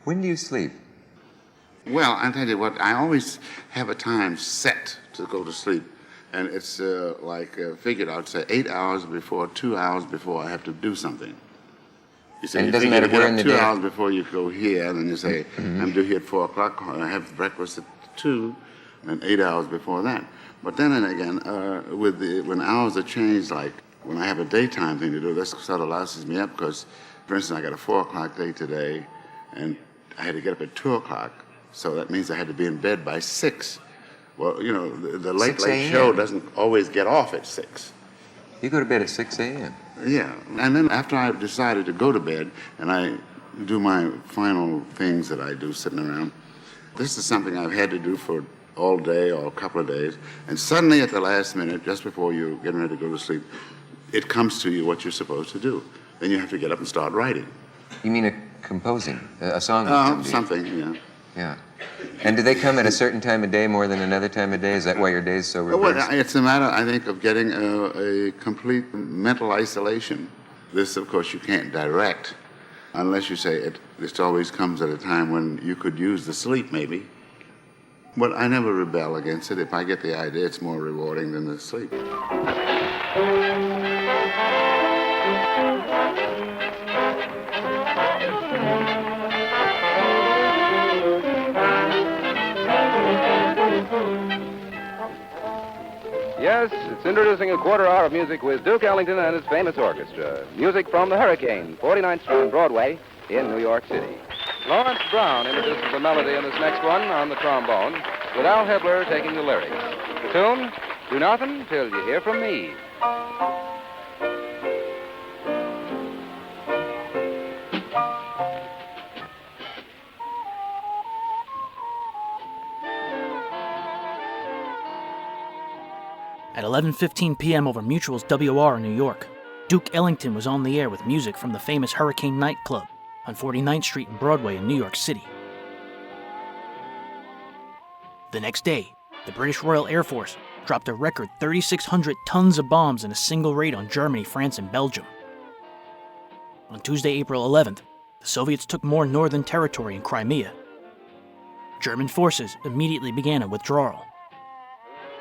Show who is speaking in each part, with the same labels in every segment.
Speaker 1: When do you sleep?
Speaker 2: Well, I tell you what, I always have a time set to go to sleep. And it's figured out, say, 8 hours before, 2 hours before I have to do something. You say,
Speaker 1: and it doesn't matter where in the day.
Speaker 2: 2 hours before you go here, and then you say, I'm due here at 4 o'clock, I have breakfast at 2, and 8 hours before that. But then and again, when hours are changed, like when I have a daytime thing to do, that sort of louses me up because, for instance, I got a 4 o'clock day today, and I had to get up at 2 o'clock, so that means I had to be in bed by 6. Well, you know, the late show doesn't always get off at 6.
Speaker 1: You go to bed at 6 a.m.
Speaker 2: Yeah, and then after I've decided to go to bed and I do my final things that I do sitting around, this is something I've had to do for all day or a couple of days, and suddenly at the last minute, just before you're getting ready to go to sleep, it comes to you what you're supposed to do. Then you have to get up and start writing.
Speaker 1: You mean composing, a song?
Speaker 2: Something, yeah.
Speaker 1: Yeah. And do they come at a certain time of day more than another time of day? Is that why your day's so reversed?
Speaker 2: Well, it's a matter, I think, of getting a complete mental isolation. This, of course, you can't direct unless you say this always comes at a time when you could use the sleep, maybe. But I never rebel against it. If I get the idea, it's more rewarding than the sleep.
Speaker 3: Yes, it's introducing a quarter hour of music with Duke Ellington and his famous orchestra. Music from the Hurricane, 49th Street and Broadway in New York City. Lawrence Brown introduces the melody in this next one on the trombone, with Al Hebler taking the lyrics. The tune, Do Nothing Till You Hear From Me.
Speaker 4: At 11:15 p.m. over Mutual's WR in New York, Duke Ellington was on the air with music from the famous Hurricane Nightclub on 49th Street and Broadway in New York City. The next day, the British Royal Air Force dropped a record 3,600 tons of bombs in a single raid on Germany, France, and Belgium. On Tuesday, April 11th, the Soviets took more northern territory in Crimea. German forces immediately began a withdrawal.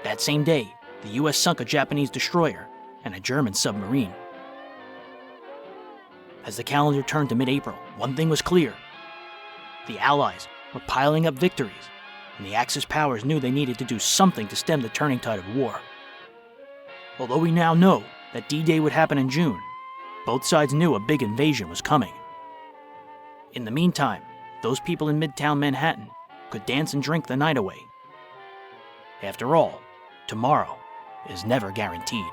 Speaker 4: That same day, the U.S. sunk a Japanese destroyer and a German submarine. As the calendar turned to mid-April, one thing was clear. The Allies were piling up victories, and the Axis powers knew they needed to do something to stem the turning tide of war. Although we now know that D-Day would happen in June, both sides knew a big invasion was coming. In the meantime, those people in midtown Manhattan could dance and drink the night away. After all, tomorrow is never guaranteed.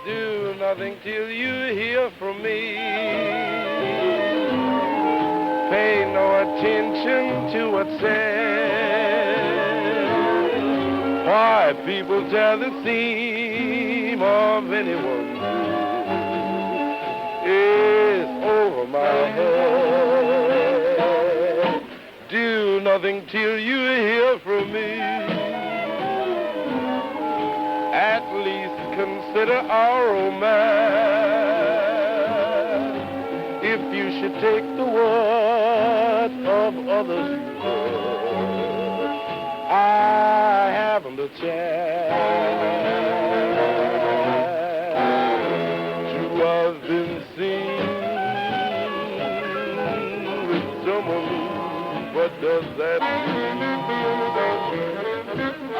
Speaker 5: Do nothing till you hear from me. Pay no attention to what's said. Why people tell the theme of anyone is over my head. Do nothing till you hear from me. At least consider our romance. If you should take the word of others you heard, I haven't a chance to have been seen with someone. What does that mean?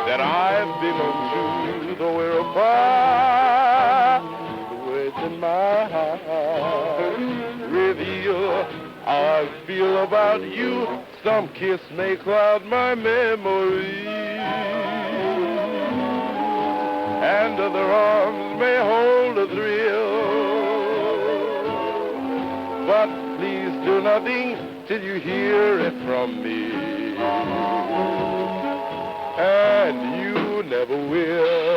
Speaker 5: That I've been untrue, though we're apart. The words in my heart reveal how I feel about you. Some kiss may cloud my memory, and other arms may hold a thrill. But please do nothing till you hear it from me, and you never will.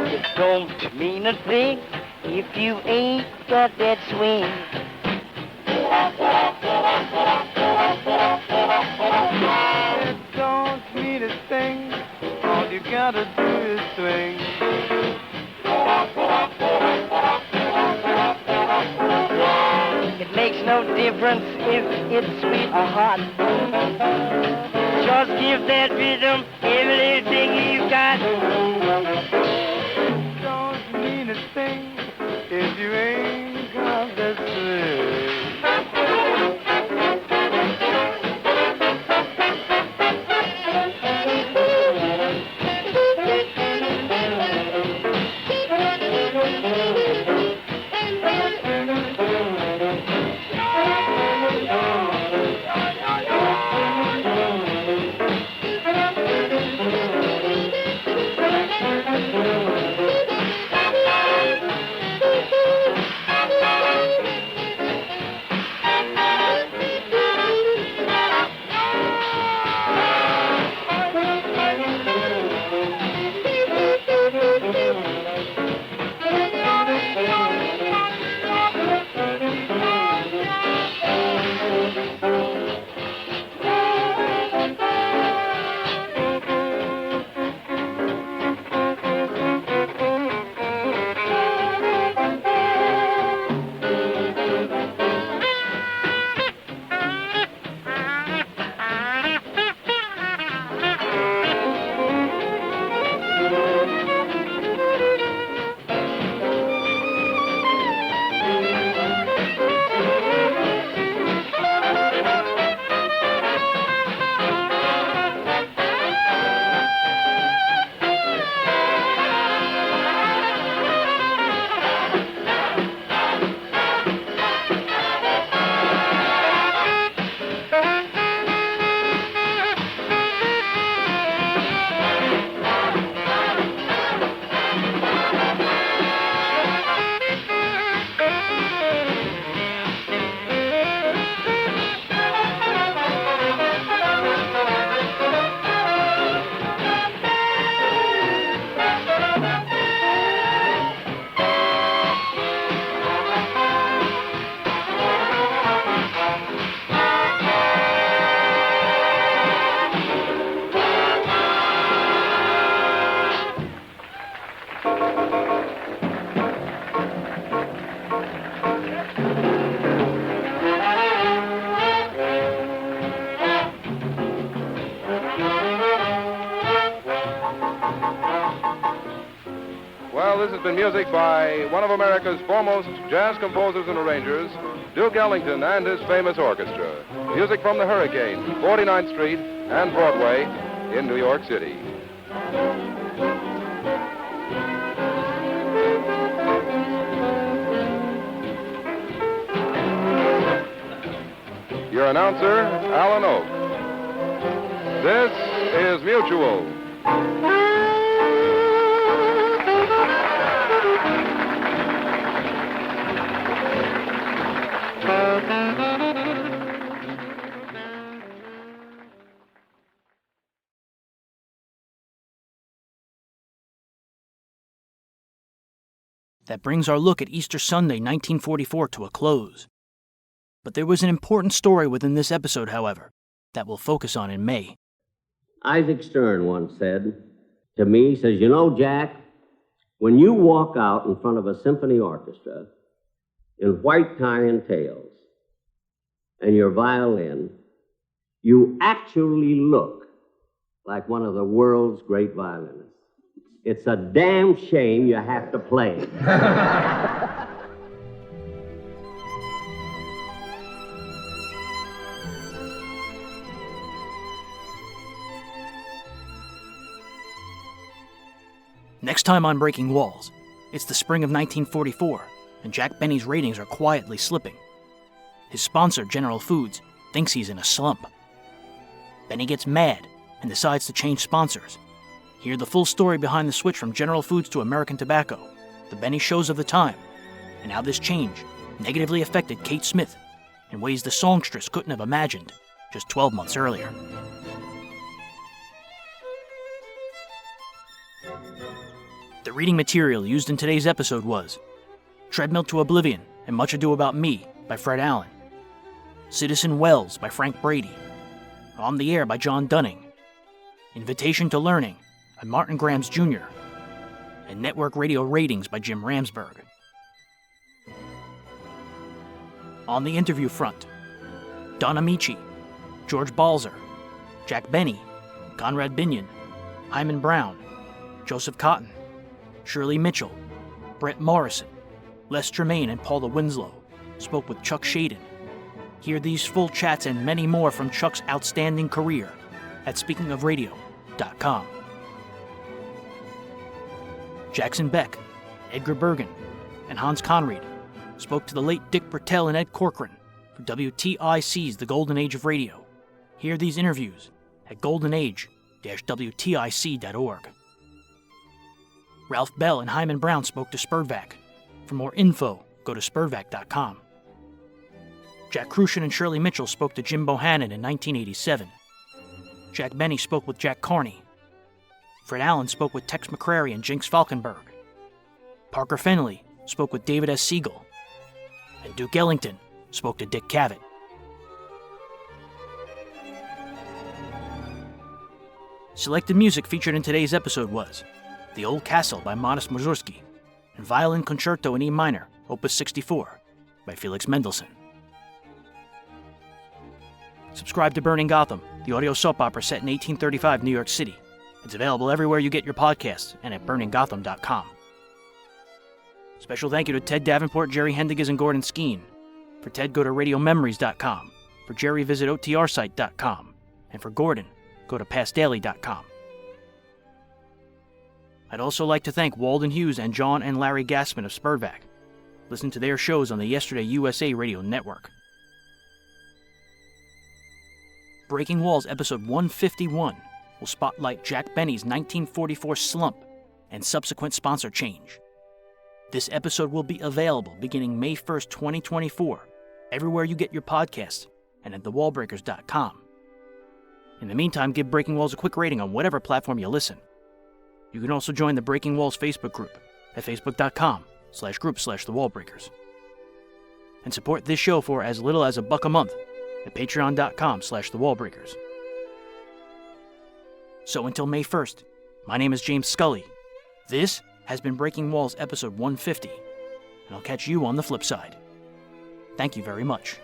Speaker 6: It don't mean a thing if you ain't got that swing.
Speaker 5: It don't mean a thing. All you gotta do is swing.
Speaker 6: It makes no difference if it's sweet or hot. Just give that rhythm everything you've got.
Speaker 5: Don't mean a thing if you ain't got that swing.
Speaker 3: Well, this has been music by one of America's foremost jazz composers and arrangers, Duke Ellington and his famous orchestra. Music from the Hurricane, 49th Street and Broadway in New York City. Your announcer, Alan Oak. This is Mutual.
Speaker 4: That brings our look at Easter Sunday, 1944, to a close. But there was an important story within this episode, however, that we'll focus on in May.
Speaker 7: Isaac Stern once said to me, he says, "You know, Jack, when you walk out in front of a symphony orchestra in white tie and tails and your violin, you actually look like one of the world's great violinists. It's a damn shame you have to play."
Speaker 4: Next time on Breaking Walls, it's the spring of 1944, and Jack Benny's ratings are quietly slipping. His sponsor, General Foods, thinks he's in a slump. Benny gets mad and decides to change sponsors. Hear the full story behind the switch from General Foods to American Tobacco, the Benny shows of the time, and how this change negatively affected Kate Smith in ways the songstress couldn't have imagined just 12 months earlier. The reading material used in today's episode was Treadmill to Oblivion and Much Ado About Me by Fred Allen, Citizen Wells by Frank Brady, On the Air by John Dunning, Invitation to Learning by Martin Grams Jr., and Network Radio Ratings by Jim Ramsberg. On the interview front, Don Amici, George Balzer, Jack Benny, Conrad Binion, Hyman Brown, Joseph Cotton, Shirley Mitchell, Brett Morrison, Les Tremaine, and Paula Winslow spoke with Chuck Shaden. Hear these full chats and many more from Chuck's outstanding career at speakingofradio.com. Jackson Beck, Edgar Bergen, and Hans Conried spoke to the late Dick Bertel and Ed Corcoran for WTIC's The Golden Age of Radio. Hear these interviews at goldenage-wtic.org. Ralph Bell and Hyman Brown spoke to Spurvac. For more info, go to spurvac.com. Jack Crucian and Shirley Mitchell spoke to Jim Bohannon in 1987. Jack Benny spoke with Jack Carney. Fred Allen spoke with Tex McCrary and Jinx Falkenberg. Parker Fennelly spoke with David S. Siegel. And Duke Ellington spoke to Dick Cavett. Selected music featured in today's episode was The Old Castle by Modest Mussorgsky and Violin Concerto in E minor, Opus 64 by Felix Mendelssohn. Subscribe to Burning Gotham, the audio soap opera set in 1835 New York City. It's available everywhere you get your podcasts and at burninggotham.com. Special thank you to Ted Davenport, Jerry Hendiges, and Gordon Skeen. For Ted, go to radiomemories.com. For Jerry, visit otrsite.com. And for Gordon, go to pastdaily.com. I'd also like to thank Walden Hughes and John and Larry Gassman of Spurvac. Listen to their shows on the Yesterday USA Radio Network. Breaking Walls episode 151 will spotlight Jack Benny's 1944 slump and subsequent sponsor change. This episode will be available beginning May 1st, 2024, everywhere you get your podcasts and at thewallbreakers.com. In the meantime, give Breaking Walls a quick rating on whatever platform you listen. You can also join the Breaking Walls Facebook group at facebook.com/group/thewallbreakers. And support this show for as little as $1 a month at patreon.com/thewallbreakers. So until May 1st, my name is James Scully. This has been Breaking Walls episode 150, and I'll catch you on the flip side. Thank you very much.